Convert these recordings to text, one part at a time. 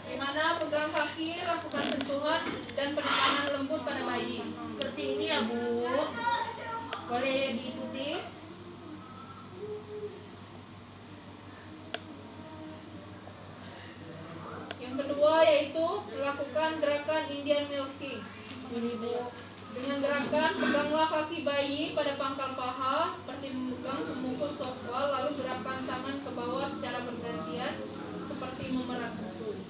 Di mana pegang kaki, lakukan sentuhan dan penekanan lembut pada bayi. Seperti ini ya Bu. Boleh diikuti? Yang kedua yaitu melakukan gerakan Indian milking. Ini Bu. Dengan gerakan peganglah kaki bayi pada pangkal paha seperti memegang semungkul softball, lalu gerakan tangan ke bawah secara bergantian seperti memerah susu.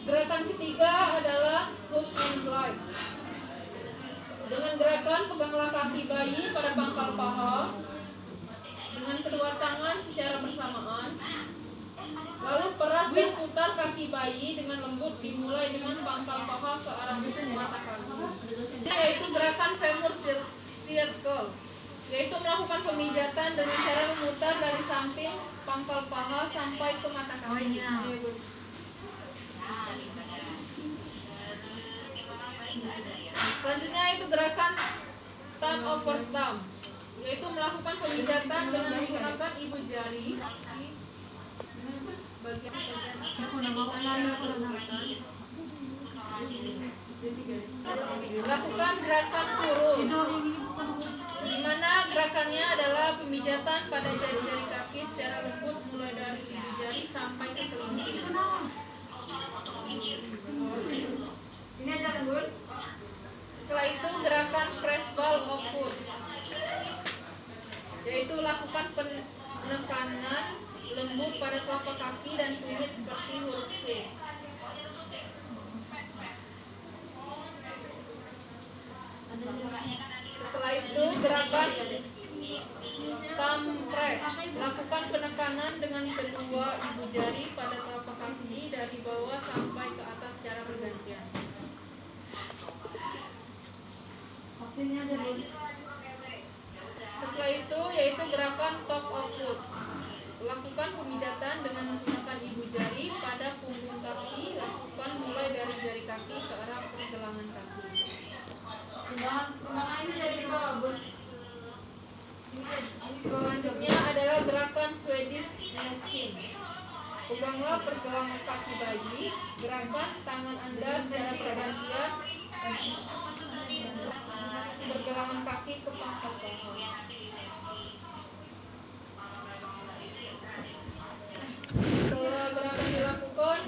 Gerakan ketiga adalah hook and glide. Dengan gerakan peganglah kaki bayi pada pangkal paha dengan kedua tangan secara bersamaan. Lalu peras dan putar kaki bayi dengan lembut dimulai dengan pangkal paha ke arah mata kaki. Yaitu gerakan femur circle, yaitu melakukan pemijatan dengan cara memutar dari samping pangkal paha sampai ke mata kaki. Selanjutnya itu gerakan thumb over thumb, yaitu melakukan pemijatan dengan menggunakan ibu jari bagian lakukan gerakan turun, di mana gerakannya adalah pemijatan pada jari-jari kaki secara lembut mulai dari ibu jari sampai ke kelingking. Ini aja kan Bun? Setelah itu gerakan press ball of foot, yaitu lakukan penekanan lembut pada telapak kaki dan tumit seperti huruf C. Setelah itu gerakan thumb press, lakukan penekanan dengan kedua ibu jari pada telapak kaki dari bawah sampai ke atas secara bergantian. Setelah itu yaitu gerakan top of foot, lakukan pemijatan dengan menggunakan ibu jari pada punggung kaki, lakukan mulai dari jari kaki ke arah pergelangan kaki. Selanjutnya adalah gerakan Swedish milking. Peganglah pergelangan kaki bayi, gerakan tangan Anda secara bergantian pergelangan kaki ke pangkal paha. Setelah gerakan dilakukan,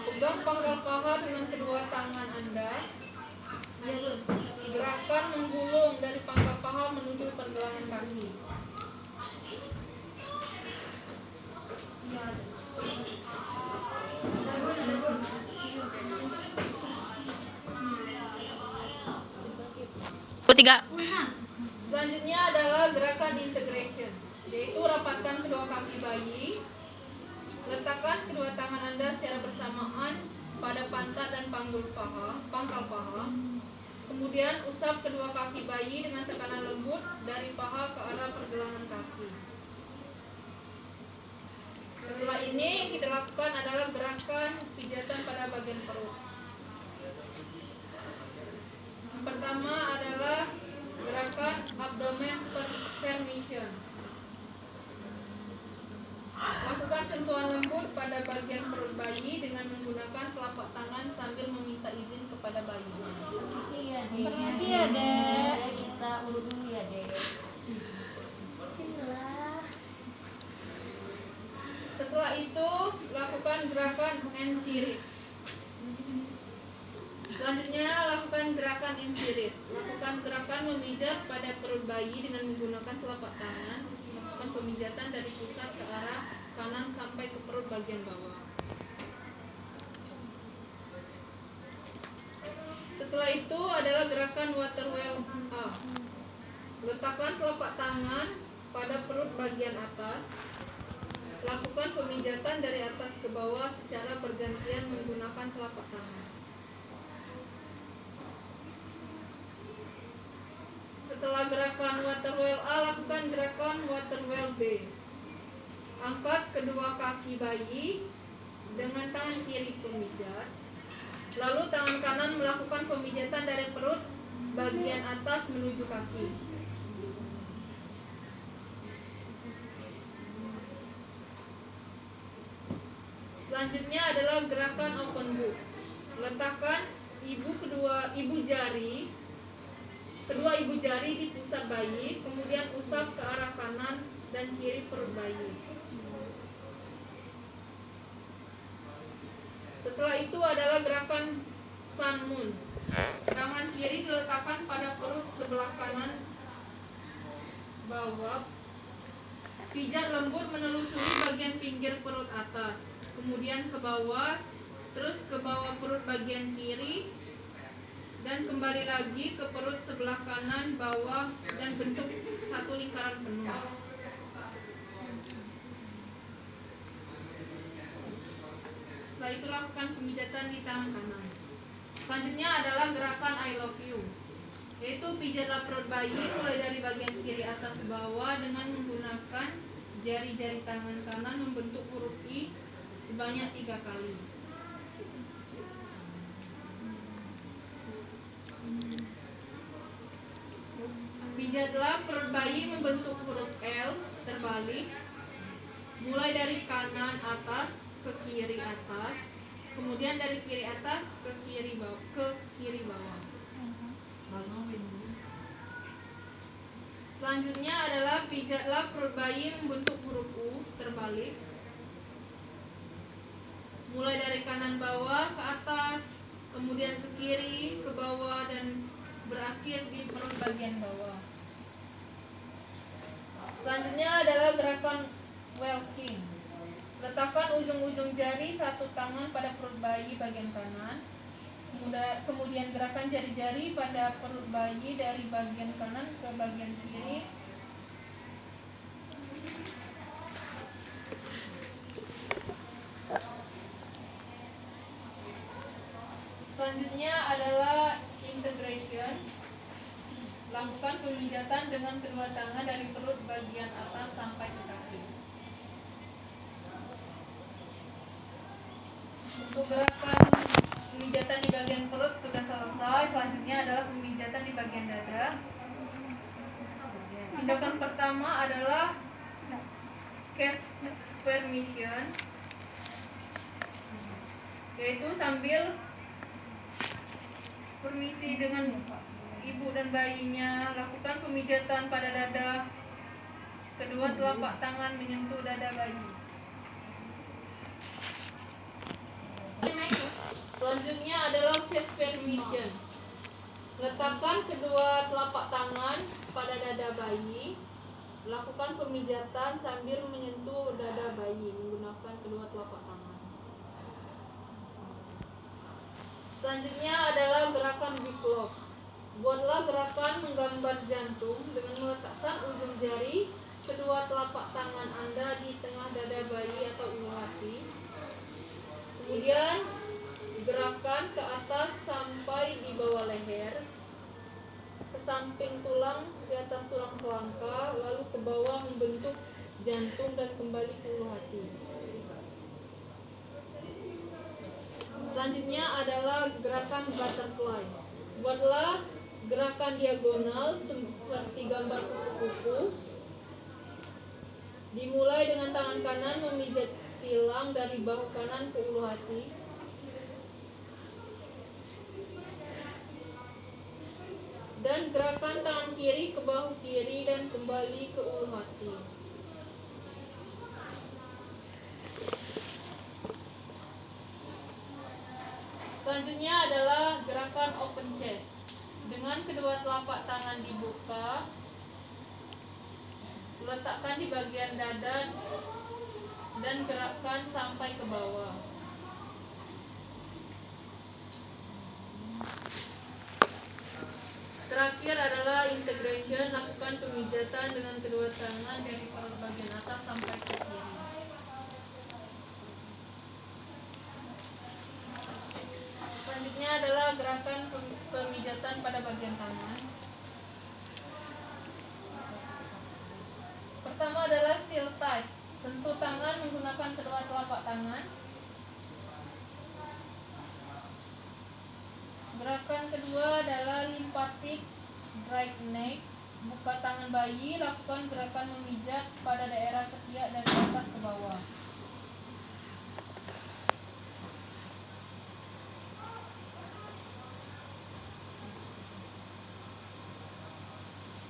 pegang pangkal paha dengan kedua tangan Anda. Gerakan menggulung dari pangkal paha menuju pergelangan kaki. Tiga. Selanjutnya adalah gerakan integration, yaitu rapatkan kedua kaki bayi, letakkan kedua tangan Anda secara bersamaan pada pantat dan pangkal paha. Kemudian usap kedua kaki bayi dengan tekanan lembut dari paha ke arah pergelangan kaki. Setelah ini yang kita lakukan adalah gerakan pijatan pada bagian perut. Yang pertama adalah gerakan abdomen permission. Lakukan sentuhan lembut pada bagian perut bayi dengan menggunakan telapak tangan sambil meminta izin kepada bayi. Permisi ya Dek. Kita urut dulu ya Dek. Setelah itu lakukan gerakan hand series. Selanjutnya lakukan gerakan hand series. Lakukan gerakan memijat pada perut bayi dengan menggunakan telapak tangan. Lakukan pemijatan dari pusat ke arah kanan sampai ke perut bagian bawah. Setelah itu adalah gerakan water well up. Letakkan telapak tangan pada perut bagian atas. Lakukan pemijatan dari atas ke bawah secara bergantian menggunakan telapak tangan. Setelah gerakan water well A, lakukan gerakan water well B. Angkat kedua kaki bayi dengan tangan kiri pemijat. Lalu tangan kanan melakukan pemijatan dari perut bagian atas menuju kaki. Selanjutnya adalah gerakan open book. Letakkan kedua ibu jari di pusat bayi, kemudian usap ke arah kanan dan kiri perut bayi. Setelah itu adalah gerakan sun moon. Tangan kiri diletakkan pada perut sebelah kanan bawah. Pijat lembut menelusuri bagian pinggir perut atas, kemudian ke bawah, terus ke bawah perut bagian kiri, dan kembali lagi ke perut sebelah kanan bawah dan bentuk satu lingkaran penuh. Setelah itu lakukan pemijatan di tangan kanan. Selanjutnya adalah gerakan I love you, yaitu pijatlah perut bayi mulai dari bagian kiri atas bawah dengan menggunakan jari-jari tangan kanan membentuk huruf I sebanyak 3 kali. Pijatlah perut bayi membentuk huruf L terbalik, mulai dari kanan atas ke kiri atas, kemudian dari kiri atas ke kiri bawah. Selanjutnya adalah pijatlah perut bayi membentuk huruf U terbalik, mulai dari kanan bawah ke atas, kemudian ke kiri, ke bawah, dan berakhir di perut bagian bawah. Selanjutnya adalah gerakan walking. Letakkan ujung-ujung jari satu tangan pada perut bayi bagian kanan, kemudian gerakan jari-jari pada perut bayi dari bagian kanan ke bagian kiri. Selanjutnya adalah integration. Lakukan pemijatan dengan kedua tangan dari perut bagian atas sampai ke kaki. Untuk gerakan pemijatan di bagian perut sudah selesai. Selanjutnya adalah pemijatan di bagian dada. Tindakan pertama adalah chest permission, yaitu sambil permisi dengan ibu dan bayinya, lakukan pemijatan pada dada. Kedua telapak tangan menyentuh dada bayi. Selanjutnya adalah chest permission. Letakkan kedua telapak tangan pada dada bayi. Lakukan pemijatan sambil menyentuh dada bayi menggunakan kedua telapak tangan. Selanjutnya adalah gerakan big lock. Buatlah gerakan menggambar jantung dengan meletakkan ujung jari kedua telapak tangan Anda di tengah dada bayi atau ulu hati. Kemudian gerakan ke atas sampai di bawah leher, ke samping tulang di atas tulang selangka, lalu ke bawah membentuk jantung dan kembali ke ulu hati. Selanjutnya adalah gerakan butterfly. Buatlah gerakan diagonal seperti gambar kupu-kupu. Dimulai dengan tangan kanan memijat silang dari bahu kanan ke ulu hati. Dan gerakan tangan kiri ke bahu kiri dan kembali ke ulu hati. Selanjutnya adalah gerakan open chest. Dengan kedua telapak tangan dibuka, letakkan di bagian dada dan gerakkan sampai ke bawah. Terakhir adalah integration. Lakukan pemijatan dengan kedua tangan dari perut bagian atas sampai ke kiri. Selanjutnya adalah gerakan pemijatan pada bagian tangan. Pertama adalah steel touch. Sentuh tangan menggunakan kedua telapak tangan. Gerakan kedua adalah lymphatic. neck, drag neck. Buka tangan bayi, lakukan gerakan memijat pada daerah ketiak dari atas ke bawah.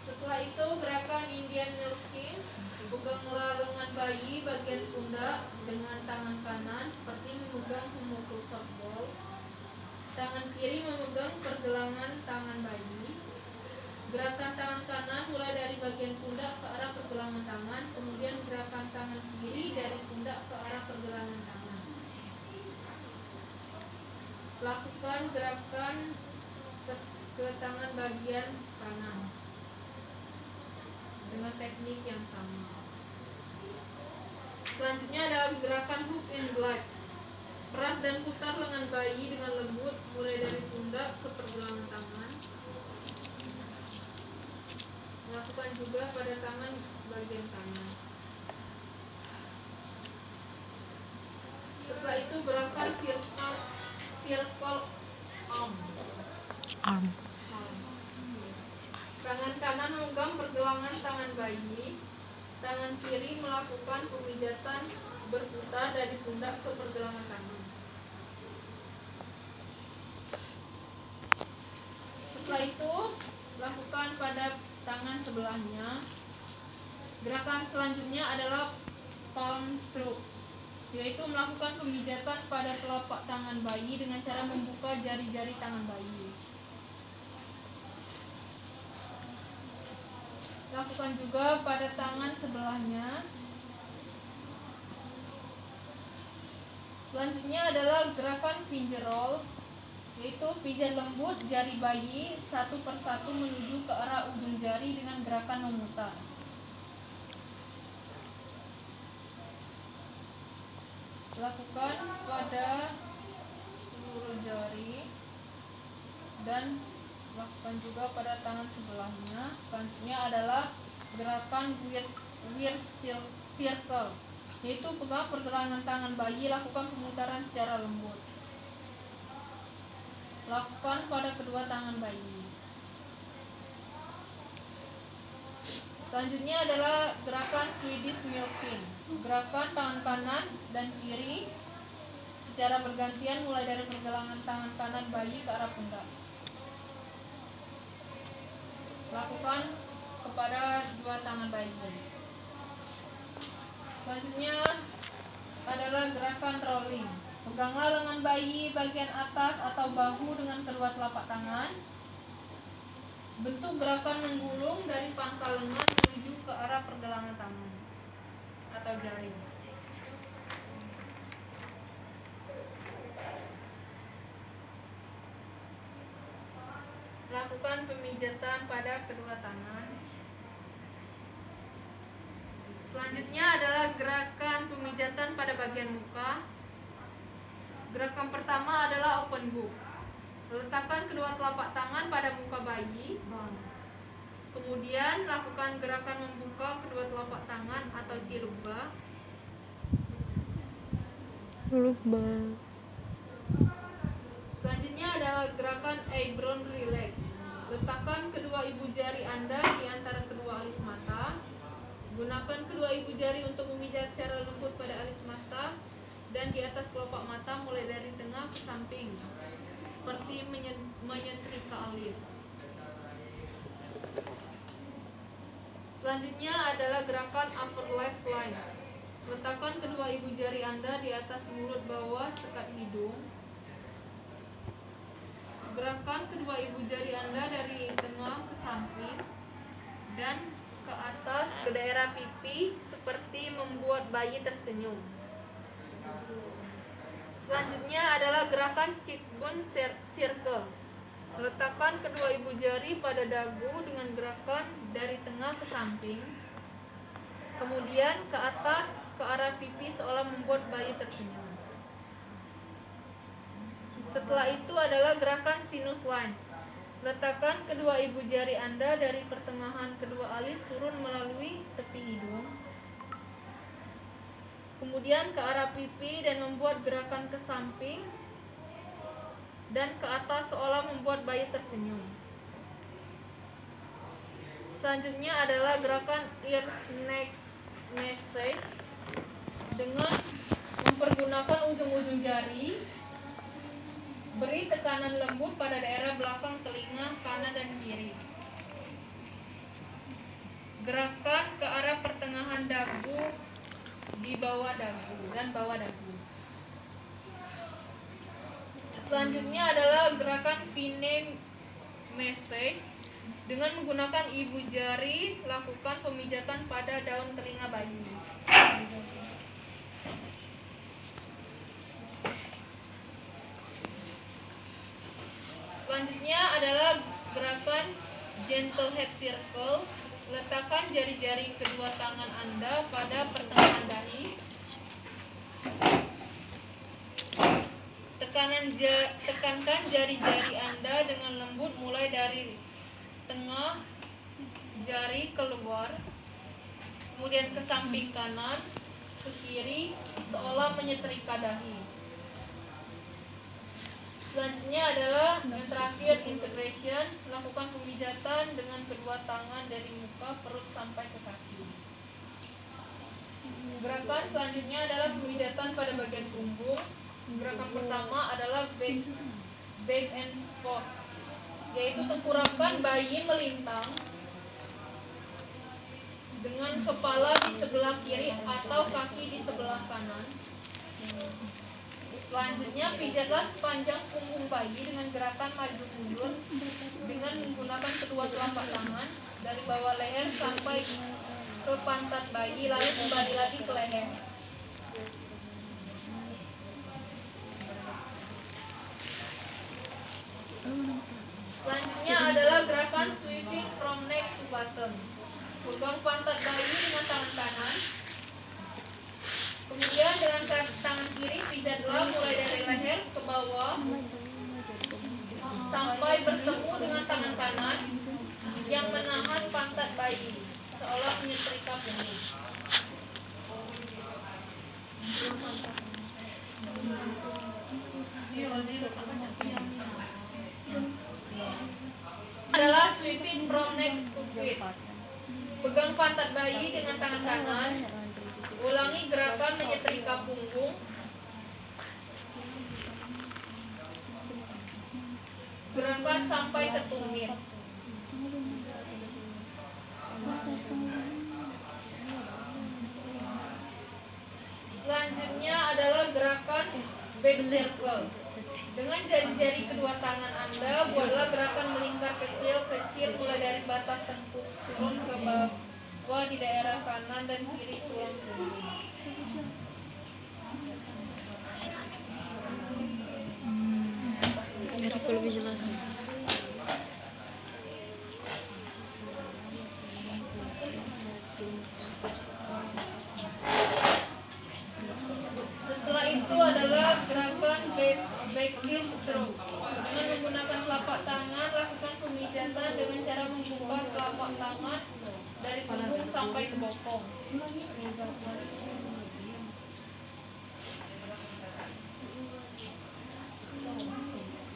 Setelah itu gerakan Indian milking. Peganglah lengan bayi bagian pundak dengan tangan kanan seperti memegang pemukul softball. Tangan kiri memegang pergelangan tangan bayi. Gerakan tangan kanan mulai dari bagian pundak ke arah pergelangan tangan, kemudian gerakan tangan kiri dari pundak ke arah pergelangan tangan. Lakukan gerakan ke tangan bagian kanan dengan teknik yang sama. Selanjutnya adalah gerakan hook and glide. Peras dan putar lengan bayi dengan lembut mulai dari pundak ke pergelangan tangan. Lakukan juga pada tangan bagian kanan. Setelah itu gerakan circle arm. Tangan kanan memegang pergelangan tangan bayi. Tangan kiri melakukan pemijatan berputar dari pundak ke pergelangan tangan. Setelah itu lakukan pada tangan sebelahnya. Gerakan selanjutnya adalah palm stroke, yaitu melakukan pemijatan pada telapak tangan bayi dengan cara membuka jari-jari tangan bayi. Lakukan juga pada tangan sebelahnya. Selanjutnya adalah gerakan finger roll, yaitu pijat lembut jari bayi satu persatu menuju ke arah ujung jari dengan gerakan memutar. Lakukan pada seluruh jari dan lakukan juga pada tangan sebelahnya. Selanjutnya adalah gerakan weird circle, yaitu pegang pergelangan tangan bayi, lakukan pemutaran secara lembut. Lakukan pada kedua tangan bayi. Selanjutnya adalah gerakan Swedish milking. Gerakan tangan kanan dan kiri secara bergantian mulai dari pergelangan tangan kanan bayi ke arah pundak. Lakukan kepada dua tangan bayi. Selanjutnya adalah gerakan rolling. Peganglah lengan bayi bagian atas atau bahu dengan kedua telapak tangan. Bentuk gerakan menggulung dari pangkal lengan menuju ke arah pergelangan tangan atau jari. Lakukan pemijatan pada kedua tangan. Selanjutnya adalah gerakan pemijatan pada bagian muka. Gerakan pertama adalah open book. Letakkan kedua telapak tangan pada muka bayi. Kemudian lakukan gerakan membuka kedua telapak tangan atau cirubah. Selanjutnya adalah gerakan eyebrow relax. Letakkan kedua ibu jari Anda di antara kedua alis mata. Gunakan kedua ibu jari untuk memijat secara lembut pada alis mata dan di atas kelopak mata mulai dari tengah ke samping, seperti menyetrika alis. Selanjutnya adalah gerakan upper left line. Letakkan kedua ibu jari Anda di atas mulut bawah sekat hidung. Gerakan kedua ibu jari Anda dari tengah ke samping dan ke atas ke daerah pipi seperti membuat bayi tersenyum. Selanjutnya adalah gerakan cheekbone circle. Letakkan kedua ibu jari pada dagu dengan gerakan dari tengah ke samping, kemudian ke atas ke arah pipi seolah membuat bayi tersenyum. Setelah itu adalah gerakan sinus lines. Letakkan kedua ibu jari Anda dari pertengahan kedua alis turun melalui tepi hidung, kemudian ke arah pipi dan membuat gerakan ke samping dan ke atas seolah membuat bayi tersenyum. Selanjutnya adalah gerakan ear snake massage dengan mempergunakan ujung-ujung jari. Beri tekanan lembut pada daerah belakang telinga kanan dan kiri. Gerakan ke arah pertengahan dagu di bawah dagu dan bawah dagu. Selanjutnya adalah gerakan fine massage dengan menggunakan ibu jari. Lakukan pemijatan pada daun telinga bayi. Selanjutnya adalah gerakan gentle head circle. Letakkan jari-jari kedua tangan Anda pada pertengahan dahi. Tekankan jari-jari Anda dengan lembut mulai dari tengah jari keluar, kemudian ke samping kanan, ke kiri, seolah menyetrika dahi. Selanjutnya adalah yang terakhir, integration. Lakukan pemijatan dengan kedua tangan dari muka, perut sampai ke kaki. Gerakan selanjutnya adalah pemijatan pada bagian punggung. Gerakan pertama adalah back and forth, yaitu tengkurapan bayi melintang dengan kepala di sebelah kiri atau kaki di sebelah kanan. Selanjutnya, pijatlah sepanjang punggung bayi dengan gerakan maju mundur dengan menggunakan kedua telapak tangan dari bawah leher sampai ke pantat bayi, lalu kembali lagi ke leher. Selanjutnya adalah gerakan sweeping from neck to bottom. Pegang pantat bayi dengan tangan kanan. Kemudian dengan tangan kiri pijatlah mulai dari leher ke bawah sampai bertemu dengan tangan kanan yang menahan pantat bayi, seolah menyetrika punggung. Adalah sweeping from neck to feet. Pegang pantat bayi dengan tangan kanan. Ulangi gerakan menyetrika punggung. Gerakan sampai ke tumit. Selanjutnya adalah gerakan back circle. Dengan jari-jari kedua tangan Anda, buatlah gerakan melingkar kecil-kecil mulai dari batas tengkuk turun ke bawah di daerah kanan dan kiri tulang punggung. Biar aku lebih jelas. Setelah itu adalah gerakan backside stroke. Dengan menggunakan telapak tangan, lakukan pemijatan dengan cara membuka telapak tangan dari punggung sampai ke bokong.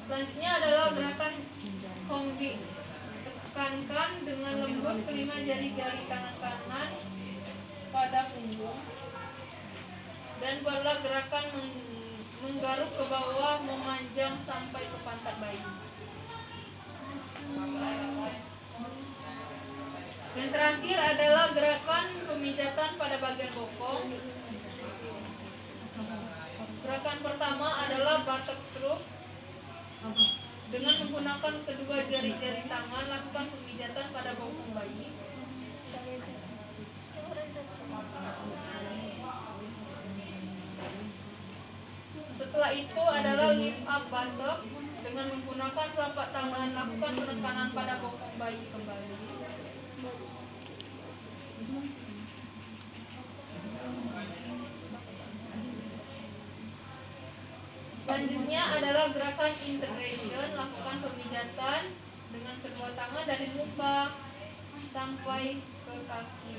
Selanjutnya adalah gerakan combing. Tekankan dengan lembut kelima jari-jari tangan kanan pada punggung dan buatlah gerakan menggaruk ke bawah memanjang sampai ke pantat bayi. Yang terakhir adalah gerakan pemijatan pada bagian bokong. Gerakan pertama adalah buttock stroke. Dengan menggunakan kedua jari-jari tangan, lakukan pemijatan pada bokong bayi. Setelah itu adalah lift up buttock. Dengan menggunakan telapak tangan, lakukan penekanan pada bokong bayi kembali. Selanjutnya adalah gerakan integration. Lakukan pemijatan dengan kedua tangan dari muka sampai ke kaki.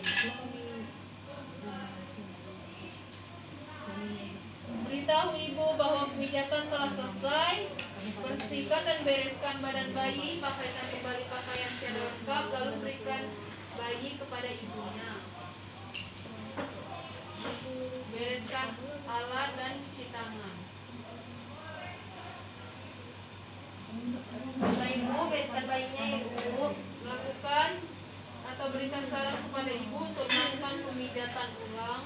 Beritahu ibu bahwa pemijatan telah selesai. Bersihkan dan bereskan badan bayi. Pakaikan kembali pakaian secara lengkap. Lalu berikan bayi kepada ibunya. Bereskan alat dan cuci tangan. Ibu, bereskan bayinya ya ibu. Lakukan atau berikan saran kepada ibu untuk melakukan pemijatan ulang.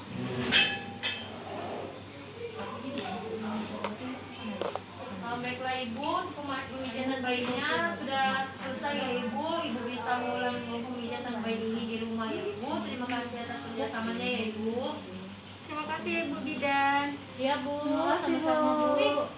Baiklah ibu, pemijatan bayinya sudah selesai ya ibu. Ibu bisa mengulang pemijatan bayi ini di rumah ya ibu. Terima kasih atas kerjasamanya ya ibu. Terima kasih ya ibu Bidan. Iya Bu, Terima kasih, sama-sama Bu. Bu.